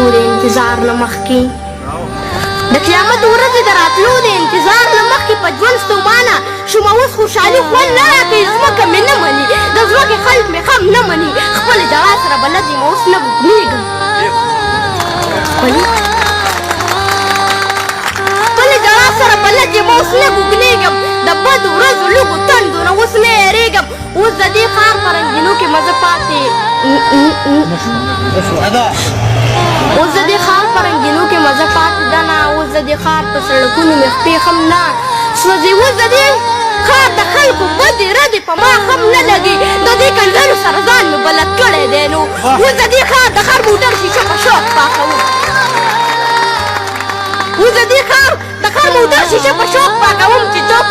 راتلو د انتظار نه مخکې د قیامت ورځې د راتلو د انتظار نه مخکې په ژوند ستومانه شومه اوس خوشحالي خوند نه راکوي ځمکه مې نه مني د ځمکې خلک مې هم نه مني خپلې دغا سره بلد یم اوس نه بوږنېږم خپلې دغا سره بلد یم اوس نه بوږنېږم د بدو ورځو لږو تندو نه اوس نه یېرېږم اوس د دې ښار په رنګینو کې مزه پاتې اوس د دې ښار په رنګینو کې مزه پاتې ده نه اوس د دې ښار په سړکونو مې خپې هم نه سوځي اوس د دې ښار د خلکو بدې ردې په ما هم نه لګي د دې کنځلو سره ځان مې بلد کړی دی نو اوس د دې ښار د هر موټر شیشه په شوق پاکوم اوس د دې ښار د هر موټر شیشه په شوق پاکوم چې څوک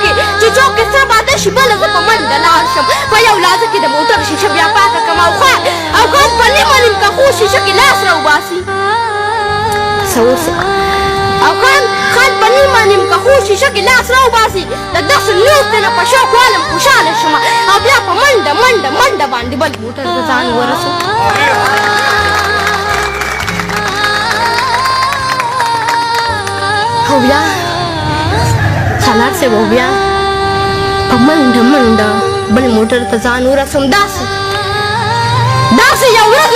کې څه باده شي بله زه په منډه لاړ شم په یو لحظه کې د موټر شیشه بیا پاکه کړم او خان په نیمه کښو شیشه کې لاس راوباسي او خان په نیمه کښو شیشه کې لاس راوباسي د داسې لوستې نه په شوق والم خوشحاله شم او بیا په منډه باندې بل موټر ته ځان ورسو او بیا سالار صاحب او بیا په منډه بل موټر ته ځان ورسوم داسې یو ورځ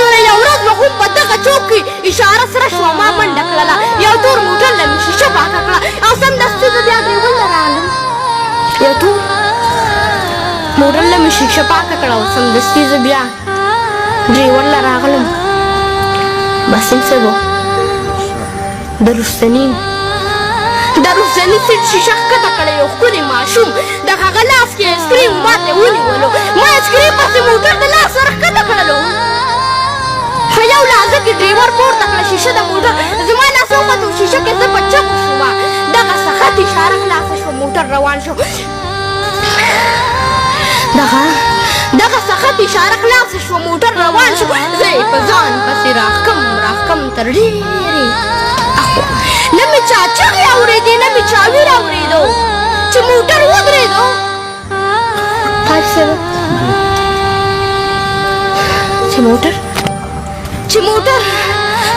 مې خو په دغه چوک کې اشاره سره شوه ما منډه کړله یو تور موټر له مې شیشه پاکه کړه او سمدستي زه بیا ډریور له راغلم یو تور موټر له مې شیشه پاکه کړه او سمدستي زه بیا ډریور له راغلم باسم صاحب د رستني سیټ شیشه ښکته کړی یو ښکلی ماشوم د هغه لاس کې ایسکریم ماته ونیولو ما ایسکریم پسې موټر د لاس سره ښکته کړلو په یو لحظه کې ډریور پورته کړه شیشه د موټر زما لاس وخوته شیشه کې زه په چکو شومه دغه سخت اشاره خلاصه شوه موټر روان شو دغه سخت اشاره خلاصه شوه موټر روان شو زه یې په ځان پسې راښکم تر ډېرې نه مې چا چغې اورېدې نه مې چا ویر اورېدو چې موټر ودرېدو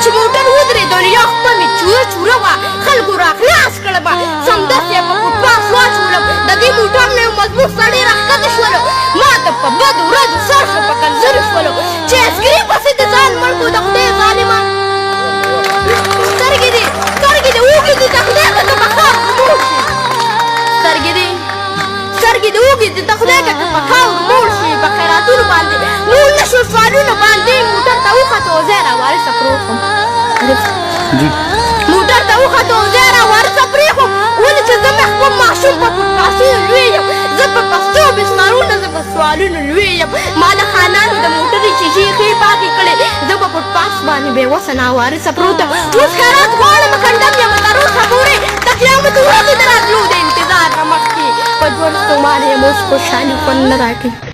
چې موټر ودرېدو نو یو خپه مې چوره وه خلکو راخلاص کړم سمدستي یې په فوټپاث واچولم د دې موټر نه یو مضبوط سړی راښکته شولو ما ته په بدو ورځو سر ښه په کنځلو شولو چې ایسکریم پسې د ځان مړ کړو د خدای ظالمه سترګې دې اوږې دي د خدای که په خاورو موړ شي سترګې دې اوږې دي د خدای که په خاورو موړ شي په خیراتونو باندې 19 سوالونو باندې موټر ته وخته او ځای راوارثه پروت وم موټر ته وخته او ځای راوارثه پرېښوم ولې چې زه مې خپل ماشوم په فوټپاثونو لوی یم زه په پښتو بسمارونه زه په سوالونو لوی یم ما د خانانو د موټرې شیشې ښې پاکې کړې زه په فوټپاث باندې بېوسه ناوارثه پروت یم اوس خیرات غواړم کنډم یم تر اوسه پورې د قیامت ورځې د راتلو د انتظار نه مخکې په ژوند ستومانه یم اوس خوشحالي خوند نه راکوي